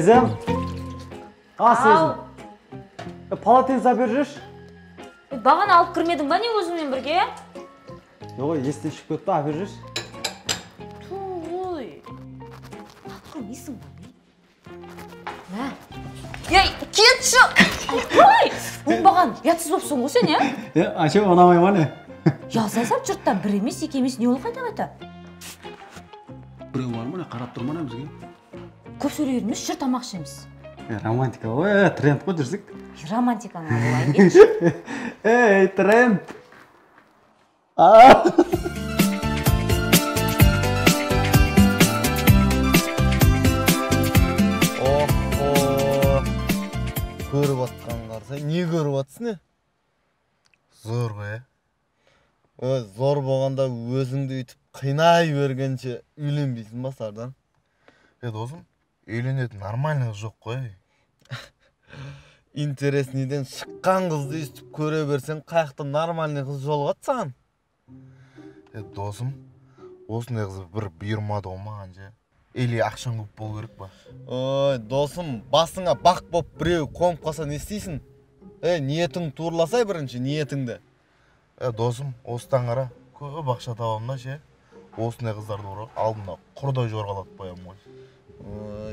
Сезем. Сезім. Полотенце алып жүрші. Бағана алып кірмедің ба не өзіңмен бірге? Ой, естен шығып кетті, алып жүрші. Ой. Атқырмейсің ба? Мә. Ей, кетші! Ой! Оңбаған, ұятсыз болыпсың ғой сен, е? Ачы, ұнамай ма не? Жазасап жұрттан бір емес, екі емес, не ол қайта-қайта? Біреу бар ма не, қарап тұрма не бізге? Көп сөйлеріміз, жүр тамақ ішеміз. Романтика ғой, тренд қой жүрсік. Романтикаңа болайын кетші. Ей, тренд! Көріп атқан қарсай, не көріп атсың не? Зор ғой, зор болғанда өзіңді үйтіп қинай бергенше үйленбейсің ба Сардан? Досым, үйленетін нормальный жоқ қой. Интересныйден шыққан қызды үстіп көре берсең, қаяқты нормальный қыз жолығады саған? Досым, осындай қызы бір бұйырмады олмаған же. Или ақшаң көп болу керек ба? Ой, досым, басыңа бақ боп біреу қонып қалса не істейсің? Ниетің туырласай бірінші, ниетіңді. Досым, осыдан қара, көп ақша табамын да ше. Осындай қыздарды ұрып, алдына құрдай жорғалатып қоямын ғой.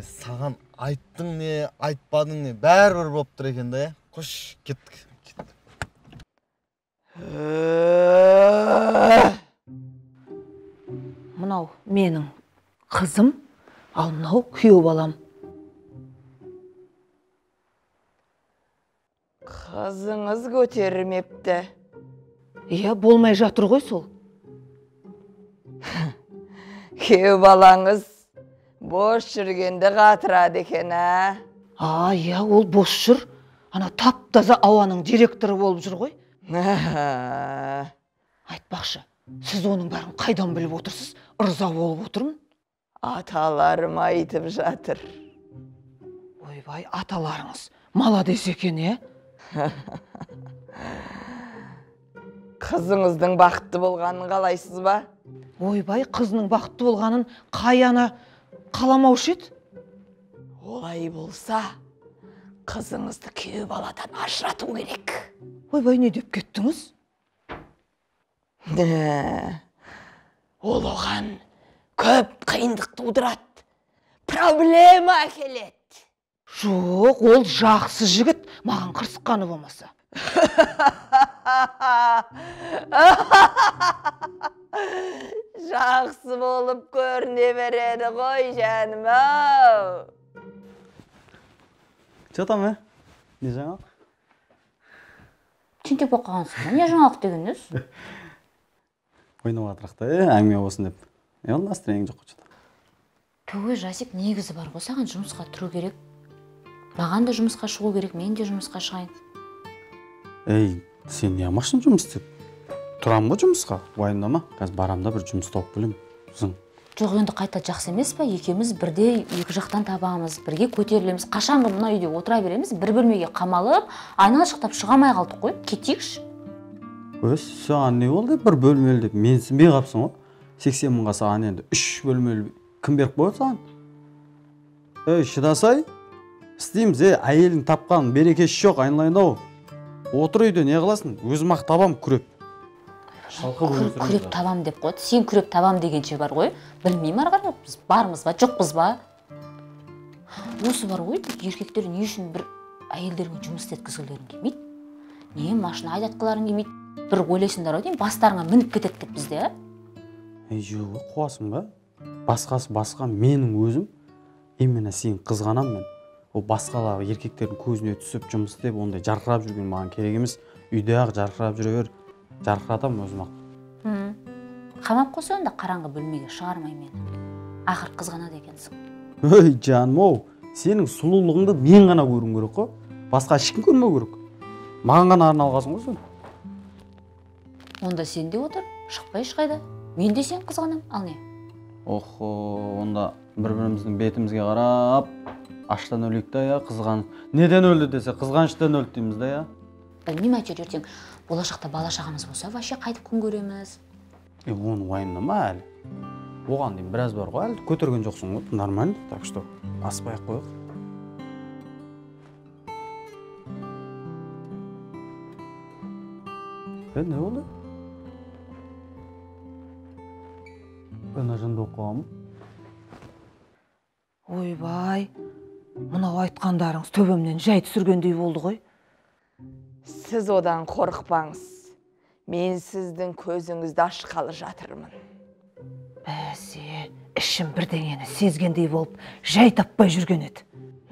Саған айттың не, айтпадың не, бәрібір болып тұр екен да, Қош, кеттік. Мынау менің қызым, ал мынау күйеу балам. Қызыңыз көтермепті. Болмай жатыр ғой сол. Күйеу балаңыз бош жүргенді қатырады екен, ә? Ол бос жүр. Ана тап-таза ауаның директоры болып жүр ғой. Айтпақшы, сіз оның бәрін қайдан біліп отырсыз? Ырза болып отырмын. Аталарым айтып жатыр. Ойбай, аталарыңыз молодец екен, е? Қызыңыздың бақытты болғанын қалайсыз ба? Ойбай, қызының бақытты болғанын қай ана қаламаушы еді? Олай болса, қызыңызды күйеу баладан ажырату керек. Ойбай, не деп кеттіңіз? Ол оған көп қиындық тудырады, проблема әкеледі. Жоқ, ол жақсы жігіт, маған қырсыққаны болмаса. Жақсы болып көріне береді ғой, жаным-ау. Че там, не жаңалық? Тентек болып қалғансың ба? Не жаңалық дегеніңіз? Ойнап атырақта, әңгіме болсын деп. Ол настроениең жоқ қой. Төге Жасик, негізі бар ғой, саған жұмысқа тұру керек. Маған да жұмысқа шығу керек, мен де жұмысқа шығайын. Сен не амашын жұмыс істеп? Тұрам ғой жұмысқа, уайымдама. Қазір барамда бір жұмыс тауып білем. Жоқ, енді қайта жақсы емес па? Екеуміз бірде екі жақтан табамыз, бірге көтерілеміз. Қашанғы мына үйде отыра береміз, бір бөлмеге қамалып, айнала шықтап шығамай қалдық қой. Кетейікші. Саған не болды? Бір бөлмелі деп менсінбей қапсың ғой. 80 мыңға саған енді 3 бөлмелі кім беріп қойды саған? Шыдасай, істейміз, әйелің тапқан берекесі жоқ, айналайын-ау. Отыр үйде не қыласың? Өзім-ақ табам күреп. Күреп табам деп қойды. Сен күреп табам дегенше бар ғой. Білмеймін арғар, біз бармыз ба, жоқпыз ба? Осы бар ғой, еркектер не үшін бір әйелдерге жұмыс еткізгілерін келмейді? Не машина айдатқыларын келмейді? Бір ойлайсыңдар ғой, бастарыңа мініп кетеді деп бізде, Жоқ, қуасың ба? Басқасы басқа, менің өзім, именно сен қызғанам мен. Ол басқалағы еркектердің көзіне түсіп жұмыс істеп, ондай жарқырап жүрген маған керек емес. Үйде ақ жарқырап жүре бер, жарқыратам өзім ақ. Қамап қойса онда қараңғы бөлмеге шығармай мені. Ақыр қызғанады екенсің. Жаным-ау, сенің сұлулығыңды мен ғана көруім керек қой. Басқа ешкім көрмеу керек. Маған ғана арналғансың ғой сен. Онда сен де отыр, шықпай ешқайда. Мен де сен қызғанам, ал не? Онда бір-біріміздің бетімізге қарап, аштан өлейік та, қызған. Неден өлді десе, қызғаныштан өлді дейміз да, Білмеймін, әйтеуір ертең болашақта бала-шағамыз болса, вообще қайтып күн көреміз. Оны уайымдама әлі. Оған дейін біраз бар ғой, әлі көтерген жоқсың ғой, нормально, так что аспай-ақ қойық. Ne oldu? Ben ajanda okuğamı. Ойбай, мынау айтқандарыңыз төбемнен жай түсіргендей болды ғой. Siz odan korkpаңыз. Мен сіздің көзіңізді ашқалы жатырмын. Бәсе, ішім бірдеңені сезгендей болып, жай таппай жүрген еді.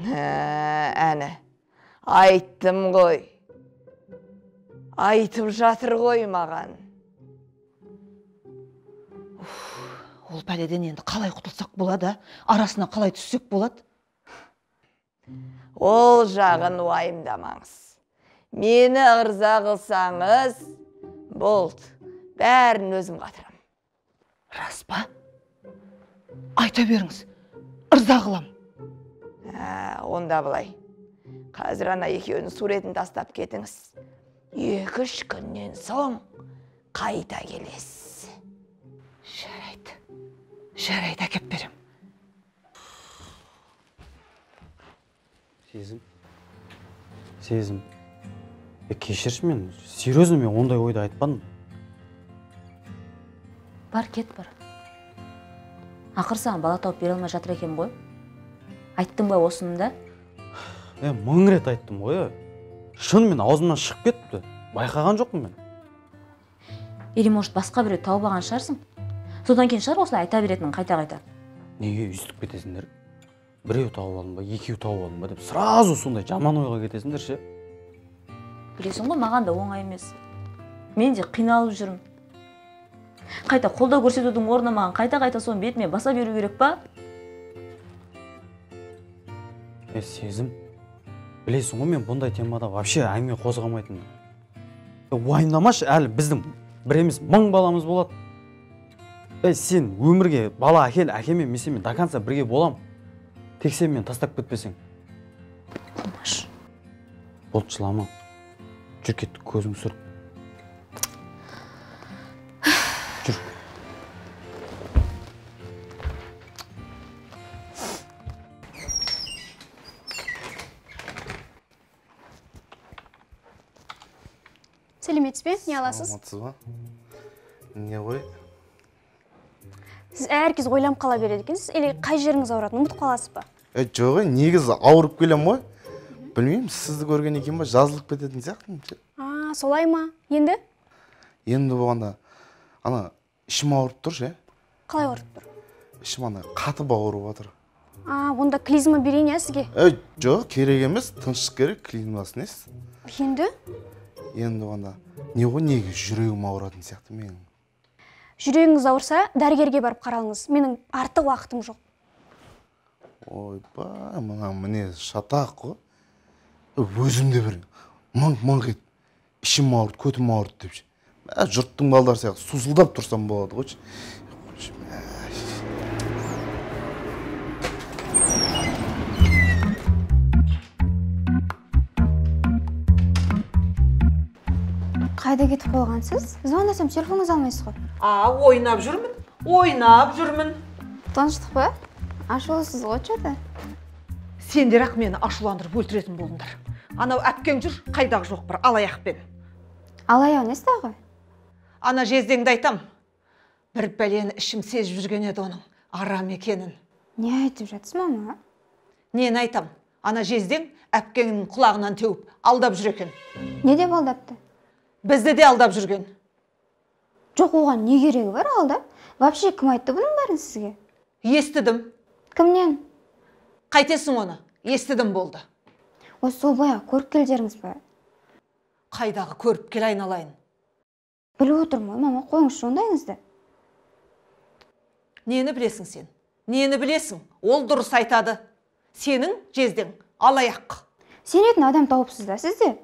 Әні, айттым ғой. Айтып жатыр ғой маған. Ол пәледен енді қалай құтылсақ болады, арасына қалай түссек болады? Ол жағын уайымдамаңыз. Мені ырза қылсаңыз, болды. Бәрін өзім қатырам. Рас па? Айта беріңіз, ырза қылам. Онда былай. Қазір ана екеуінің суретін тастап кетіңіз. 2-3 күннен соң қайта келесіз. Жарайды, әкеп берем. Сезім. Кешірші, мен серьезно мен ондай ойды айтпадым. Бар, кет бар. Ақыр саған бала тауып бере алмай жатыр екен ғой. Айттым ба осыны да? 1000 рет айттым ғой. Шынымен аузымнан шығып кетті. Байқаған жоқпын мен. Или может басқа біреу тауып алған шығарсың? Содан кейін шығар осылай айта беретін қайта-қайта. Неге үстіп кетесіңдер? Біреу тауып алдым ба, екеу тауып алдым ба деп сразу сондай жаман ойға кетесіңдер ше. Білесің ғой, маған да оңай емес. Мен де қиналып жүрмін. Қайта қолдау көрсетудің орнына маған қайта-қайта соны бетіме баса беру керек па? Сезім. Білесің ғой, мен бұндай темада вообще әңгіме қозғамайтын. Уайымдамашы, әлі біздің бір емес 1000 баламыз болады. Сен өмірге бала әкел, әкемен мен до конца бірге болам. Тек сен мен тастап кетпесең. Болмаш. Болды, жылама. Жүр кетті, көзің сүр. Жүр. Сәлеметсіз бе? Не аласыз? Саламатсыз ба? Не ғой? Сіз әркез ойланып қала береді екенсіз, или қай жеріңіз ауыратын, ұмытып қаласыз ба? Жоқ, негізі ауырып келем ғой. Білмеймін, сізді көрген екен ба, жазылып кететін сияқтымын. Солай ма? Енді? Енді болғанда, ана ішім ауырып тұр ше. Қалай ауырып тұр? Ішім ана қатып ауырып жатыр. Онда клизма берейін я сізге? Жоқ, керек емес, тыныштық керек, клизмасын ес. Енді? Енді болғанда, не ғой, неге жүрегім ауыратын сияқты менің? Жүрегіңіз ауырса, дәрігерге барып қаралыңыз. Менің артық уақытым жоқ. Ойбай, міне шатақ қой. Өзімде бір маңқ ет, ішім ауырды, көтім ауырды деп. Жұрттың балдар сияқты сузылдап тұрсам болады ғой. Қайда кетіп қойғансыз? Звондасам телефоныңыз алмайсыз ғой. Ойнап жүрмін. Таныштық па? Ашулысыз ғой чөді. Сендер ақ мені ашуландырып өлтіретін болыңдар. Анау әпкең жүр, қайдағы жоқ бір алаяқпен. Алаяқ несі тағы? Ана жездеңді айтам. Бір бәлені ішім сезіп жүрген еді оның арам екенін. Не айтып жатсыз, мама? Нені айтам? Ана жездең әпкеңнің құлағынан теуіп алдап жүр екен. Не деп алдапты? Бізді де алдап жүрген. Жоқ, оған не керегі бар алдап? Вообще кім айтты бұның бәрін сізге? Естідім. Кімнен? Қайтесің оны? Естідім болды. Осы сол баяғы көріп келдеріңіз ба? Қайдағы көріп кел айналайын. Біліп отырмын ғой, мама, қойыңызшы ондайыңызды. Нені білесің сен? Нені білесің? Ол дұрыс айтады. Сенің жездең алаяқ. Сенетін адам тауыпсыз да сізде.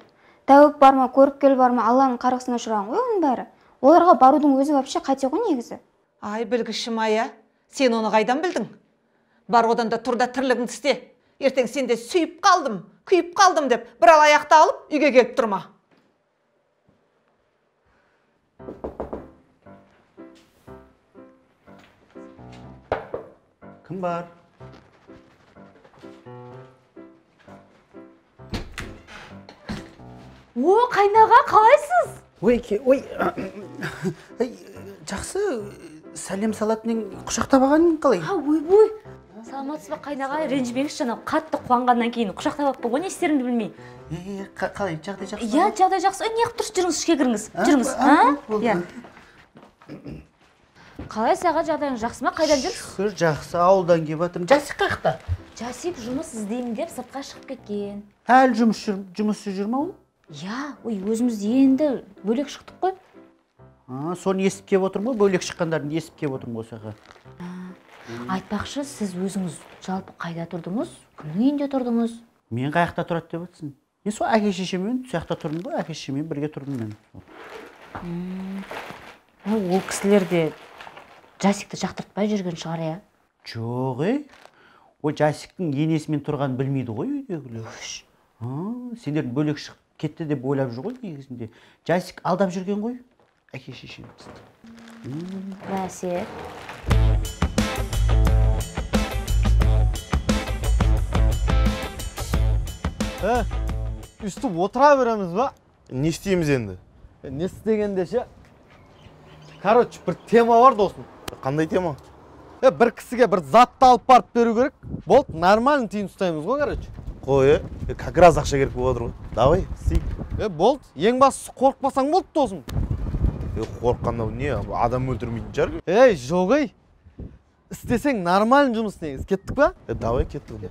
Тәуіп бар ма, көріп кел бар ма, Алланың қарғысына ұшыраған ғой оның бәрі. Оларға барудың өзі вообще қате ғой негізі. Ай, білгішім ая, сен оны қайдан білдің? Бар одан да тұрда тірлігіңді істе. Ертең сен де сүйіп қалдым, күйіп қалдым деп бір алаяқты алып үйге келіп тұрма. Кім бар? О, қайнаға қалайсыз? ой жақсы сәлем салатының құшақтап алғаның қалай? ойбой саламатсыз ба қайнағай, ренжімеңізші, анау қатты қуанғаннан кейін құшақтап алыппын ғой, не істерімді білмей. Қалай, жағдай жақсы? Иә, жағдай жақсы. Неғып тұрсыз, жүріңіз, ішке кіріңіз. Жүріңіз. Иә. Қалай саған жағдайың жақсы ма? Қайдан жүрсіз? Жақсы, ауылдан келіп жатырмын. Жасик қаяқта? Жасик жұмыс іздеймін деп сыртқа шығып кеткен. Әлі жұмыссыз жүр ма ол? Иә, өзіміз енді бөлек шықтық қой. Соны естіп келіп отырмын ғой, бөлек шыққандарын естіп келіп отырмын ғой саға. Айтпақшы, сіз өзіңіз жалпы қайда тұрдыңыз? Кімнің үйінде тұрдыңыз? Мен қаяқта тұрады деп отырсың? Мен сол әке шешеммен сояқта тұрдым ғой, әке шешеммен бірге тұрдым мен. Ол кісілер де Жасикті жақтыртпай жүрген шығар, иә? Жоқ, Ой, Жасиктің енесімен тұрғанын білмейді ғой үйдегілер. Сендер бөлек шығып кетті деп ойлап жүр ғой негізінде. Жасик алдап жүрген ғой, әке шешеміз. Бәсе. Үстіп отыра береміз ба? Не істейміз енді? Не істегенде ше? Короче, бір тема бар досым. Қандай тема? Бір кісіге бір затты алып барып беру керек. Болды, нормально тиын ұстаймыз ғой, короче. Қой, как раз ақша керек болып отыр ғой. Давай, істейік. Болды, ең бастысы қорықпасаң болды досым. Қорыққанда не? Адам өлтірмейтін шығар. Жоқ, істесең нормально жұмыс істейміз. Кеттік па? Давай, кеттік.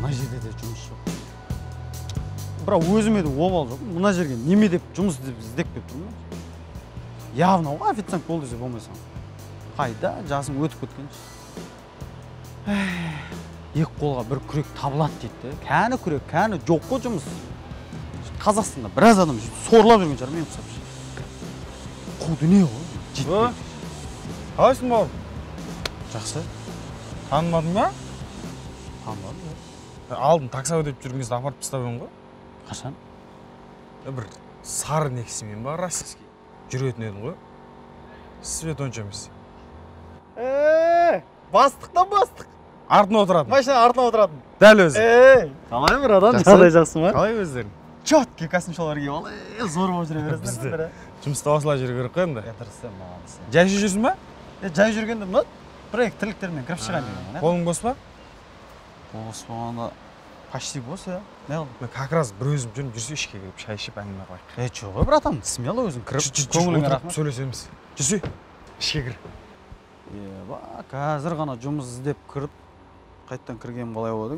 Мына жерде де жұмыс жоқ. Бірақ өзіме де обал жоқ. Мына жерге неме деп жұмыс іздеп келіп тұрмын. Явно ғой официант бол десе болмайсың. Қайда жасым өтіп кеткен. Екі қолға бір күрек табылады дейді. Кәні күрек, кәні жоқ қой жұмыс. Қазақстанда біраз адам сорлап жүрген шығар, мен ұқсап. Қу дүние ғой. Қалайсың бауырым? Жақсы. Танымадың ба? Танымадым. Алдын такса өтеп жүрген кезде апарып тастап едім ғой. Қашан? Бір сары нексімен бар, российский. Жүретін едім ғой. Свет онша емес. Бастықтан бастық. Артына отыратын. Машина артына отыратын. Дәл өзі. Қалай бір адам? Жағдай жақсы ма? Қалай өздерің? Четкий костюмшалар киіп алып, зор болып жүре бересің. Бізді. Жұмыста осылай жүру керек қой енді. Дұрыс, маған. Жай жүрсің ба? Жай жүргенде мына проект тірліктермен кіріп шығайын деген. Қолың бос па? Бос болғанда почти бос, иә. Не қылдың? Мен как раз бір өзім жүріп жүрсе ішке келіп шай ішіп әңгіме қылайық. Жоқ, братан, смело өзің кіріп, көңіліңе рахмет. Сөйлесеміз. Жүрсе, ішке кір. Қазір ғана жұмыс іздеп кіріп, қайттан кіргенім қалай болады?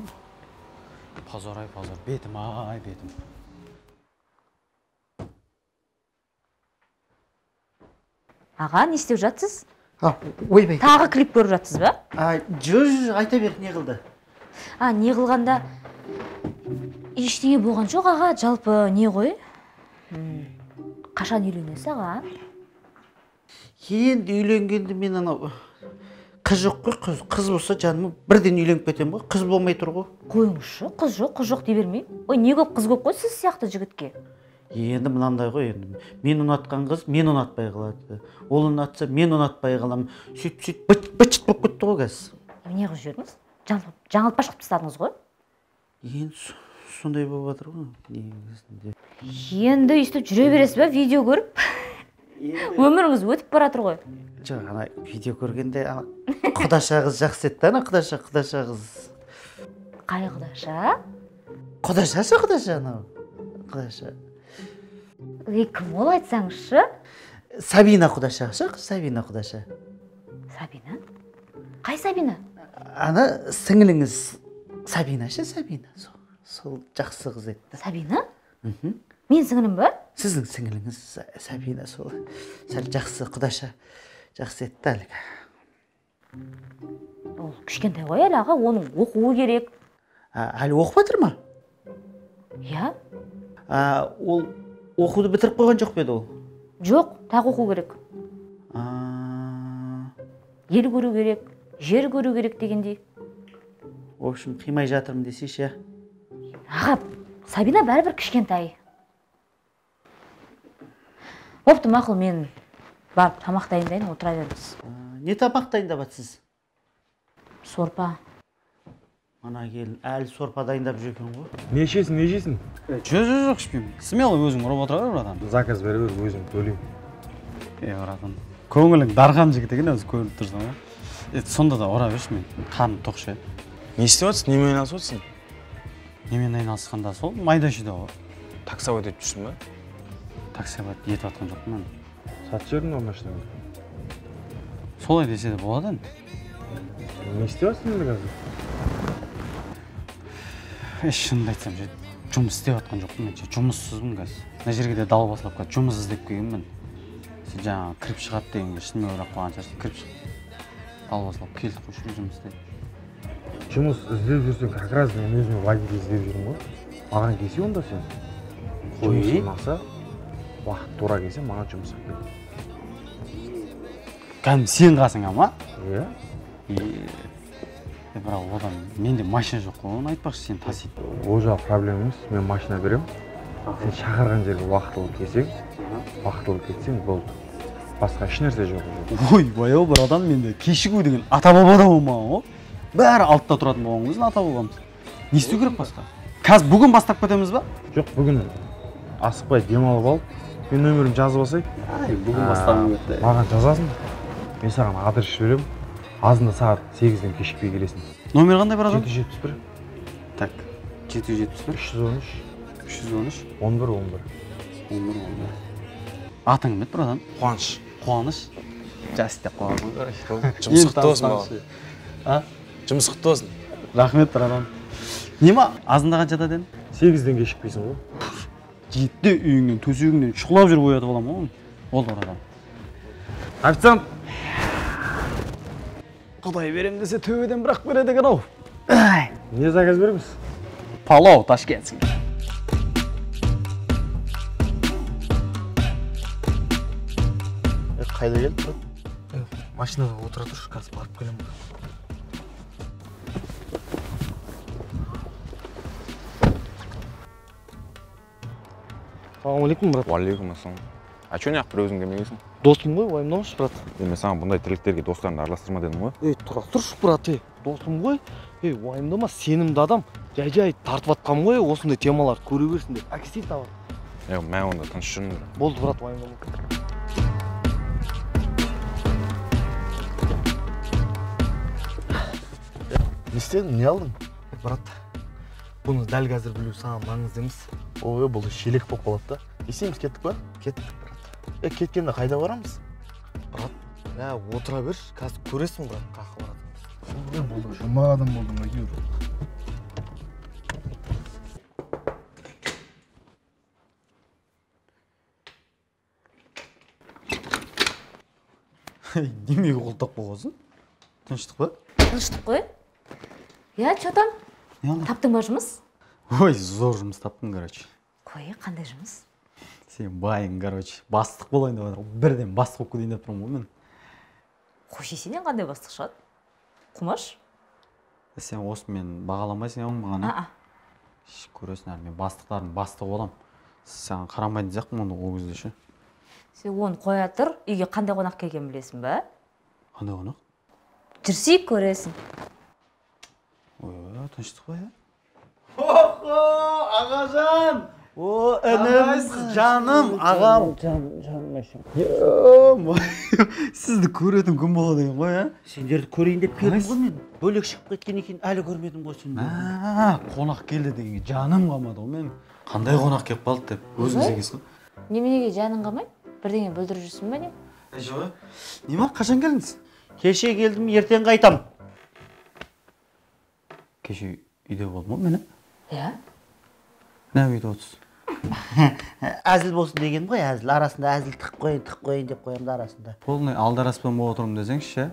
Позор, бетім, бетім. Аға, не істеп жатсыз? Ойбай. Тағы клип көріп жатсыз ба? Жоқ, айта бер, не қылды? Не қылғанда ештеңе болған жоқ, аға, жалпы не ғой? Қашан үйленесіз, аға? Енді үйленгенде мен анау қыз жоқ қой, қыз болса жаным бірден үйленіп кетем ғой, қыз болмай тұр ғой. Қойыңызшы, қыз жоқ дей бермей. Ой, не көп қыз көп қой сіз сияқты жігітке. Енді мынандай ғой, енді мен ұнатқан қыз мен ұнатпай қалады. Ол ұнатса мен ұнатпай қаламын. Сөйтіп быт-быт болып кетті ғой қазір. Не қылып жүрдіңіз? Жаңылтпа шығып тастадыңыз ғой? Енді сондай болып жатыр ғой негізінде. Енді өйстіп жүре бересіз ба видео көріп? Өміріңіз өтіп бара жатыр ғой. Жоқ, ана видео көргенде құдаша қыз жақсы еді, ана құдаша қыз. Қай құдаша? Құдаша анау. Құдаша. Кім ол айтсаңызшы? Сабина құдаша, Сабина құдаша. Сабина? Қай Сабина? Ана сіңіліңіз Сабина Сабина. Сол жақсы қыз еді. Сабина? Мен сіңілім ба? Сіздің сіңіліңіз Сабина сол. Сәл жақсы құдаша. Жақсы еді әлгі. Ол кішкентай ғой әлі, аға, оның оқуы керек. Әлі оқып жатыр ма? Иә. Ол оқуды бітіріп қойған жоқ па еді ол? Жоқ, тағы оқу керек. Ел көру керек, жер көру керек дегендей. В общем, қимай жатырмын десейші. Аға, Сабина бәрібір кішкентай. Бопты, мақұл, мен барып тамақ дайындайын, отыра беріңіз. Не тамақ дайындап жатсыз? Сорпа. Ана келін әлі сорпа дайындап жүр екен ғой. Не ішесің, не жейсің? Жоқ ішпеймін. Смело өзің ұрып отыра бер, братан. Заказ бере бер, өзім төлеймін. Братан. Көңілің дархан жігіт екен өзі көріп тұрсың ғой. Сонда да ұра берші, мен қарным тоқ ше. Не істеп жатсың, немен айналысып жатсың? Немен айналысқанда сол майда шүйде ғой. Таксовать етіп жүрсің ба? Таксовать етіп жатқан жоқпын мен. Сатып жібердің ба машинаны? Солай десе де болады енді. Не істеп жатсың енді қазір? Шынымды айтсам же жұмыс істеп жатқан жоқпын мен. Жұмыссызбын қазір. Мына жерге де дал басылып қалып жұмыс іздеп келгенмін. Сен жаңағы кіріп шығады дегенге шынымен ойлап қалған шығарсың. Кіріп шығып дал басылып келдік қой жұмыс істеп. Жұмыс іздеп жүрсең, как раз мен өзіме водитель іздеп жүрмін ғой. Маған келсе онда сен. Жұмыс ұнаса, уақыт тура келсе маған жұмысқа кел. Кәдімгі сен қалсың ама? Иә. Бірақ одан менде машина жоқ қой, оны айтпақшы сен тасиды. Ол жағы проблема емес, мен машина беремін. Сен шақырған жерге уақытылы келсең, уақытылы кетсең болды. Басқа ешнәрсе жоқ. Ойбай-ау, братан, менде кешігу деген ата-бабада болмаған ғой. Бәрі алтта тұратын болған өзін ата-бабамыз. Не істеу керек басқа? Қазір бүгін бастап кетеміз ба? Жоқ, бүгін асықпай демалып алып, мен нөмірімді жазып алсай. Бүгін бастап кетті. Маған жазасың. Мен саған адрес жіберемін. Азында сағат 8-ден кешікпей келесің. Номер қандай, братан? 771. Так, 771 313 313 11. Атың кім еді, братан? Қуаныш. Қуаныш. Жас деп қойған. Жұмыс құтты болсын бала. Жұмыс құтты болсын. Рахмет, братан. Нема азында қаншада дедin? 8-ден кешікпейсің ғой. 7-де үйіңнен, төсегіңнен шұқылап жүріп оятып аламын ғой. Ол братан. Официант. Құдай берем десе төбеден бірақ береді екен ау. Не заказ береміз? Палау ташкентский. Қайда келді? Машинада отыра тұршы, қазір барып келемін. Ассалаумалейкум, брат. Уалейкум ассалам. А чё неғып бір өзің келмегенсің? Досым ғой, уайымдамашы, брат. Мен саған бұндай тірліктерге достарыңды араластырма дедім ғой. Тұра тұршы, брат, досым ғой. Уайымдама, сенімді адам. Жай тартып атқам ғой, осындай темаларды көре берсін деп. Әкесей табар. Мен онда тыныш жүрмін. Болды, брат, уайымдама. Не істедің, не алдың? Брат, бұны дәл қазір білу саған маңызды емес. Ой, бұл шелек болып қалады да. Есеміз кеттік па? Кеттік, брат. Кеткенде қайда барамыз? Брат, отыра бер, қазір көресің, брат, қақы барады. Болды, жұмақ адам болдың әйтеуір. Немеге қолтақ болғансың? Тыныштық па? Тыныштық қой. Я, чё там? Таптың ба жұмыс? Ой, зор жұмыс таптың, короче. Қой, қандай жұмыс? Сен байың, короче. Бастық болайын деп жатыр. Бірден бастық болып кетейін деп тұрмын ғой мен. Қой, сенен қандай бастық шығады? Құмаш? Сен осымен бағаламайсың ең маған. Көресің әлі, мен бастықтардың бастығы болам. Саған қарамайтын сияқтымын онда ол кезде ше. Сен оны қоя тұр, үйге қандай қонақ келгенін білесің ба? Қандай қонақ? Жүрсейік көресің. Ой, тыныштық па, я? Ағажан! О, інім, жаным, ағам. Сізді көретін күн болады екен ғой, а? Сендерді көрейін деп келдім ғой мен. Бөлек шығып кеткен екен, әлі көрмедім ғой сені. Қонақ келді дегенге жаным қалмады ғой мен. Қандай қонақ келіп қалды деп, өзің сенесің. Неменеге жаның қалмайды? Бірдеңе бүлдіріп жүрсің ба не? Жоқ. Нема, қашан келдіңіз? Кеше келдім, ертең қайтам. Кеше үйде болдым ғой мені? Иә. Не үйде отырсыз? Әзіл болсын деген ғой, әзіл. Арасында әзіл тық қойын деп қоямды арасында. Бұл не алдараспен болып отырмын десеңші,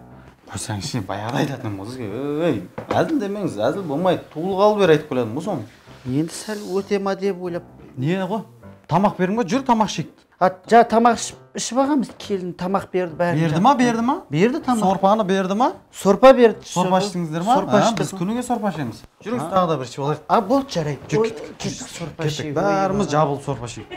қойсаңшы, баяғыда айтатын ғой сізге. Ей, әзіл демеңіз, әзіл болмайды. Туылы қалып бер айтып келедім ғой соны. Енді сәл өте ма деп ойлап. Не ғой? Тамақ бердің ба? Жүр, тамақ ішейік. Тамақ ішіп ағамыз, келін тамақ берді бәрін. Берді ма, берді ма? Берді тамақ. Сорпаны берді ма? Сорпа берді. Сорпа іштіңіздер ма? Сорпа іштік. Біз күніге сорпа ішеміз. Жүріңіз тағы да бір ішіп алайық. Болды, жарайды. Жүр, кеттік, сорпа ішейік. Бәріміз жабылып сорпа ішейік.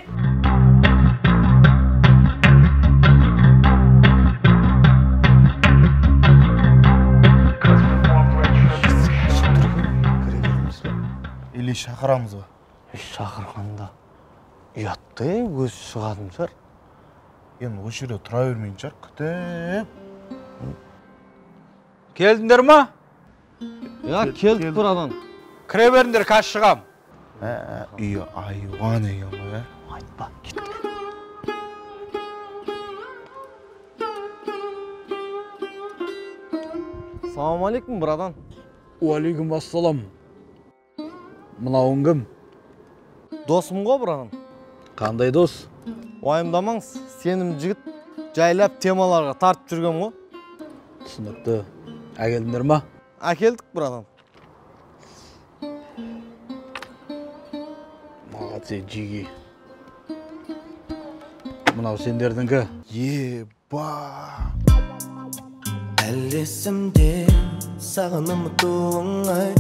шақырамыз ба? Шақырғанда ұятты, өз шығатын шығар. Енді осы жерде тұра бермейтін шығар, күтіп. Келдіңдер ма? Я, келдік бұрадан. Кіре беріңдер, қаш шығам. Үйі айуан екен ғой, Айтпа, кеттік. Салам алейкум, бұрадан. Уалейкум ассалам. Мынауың кім? Досым ғой, бұрадан. Қандай дос? Уайымдамаңыз, сенім жігіт жайлап темаларға тартып жүрген ғой. Түсінікті. Әкелдіңдер ма? Әкелдік, бұрадан. Молодцы, жиги. Мынау сендердіңкі? Еба! Әлі есімде сағынымы туыңай,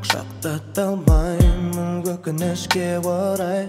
құшақтата алмаймын өкінішке орай.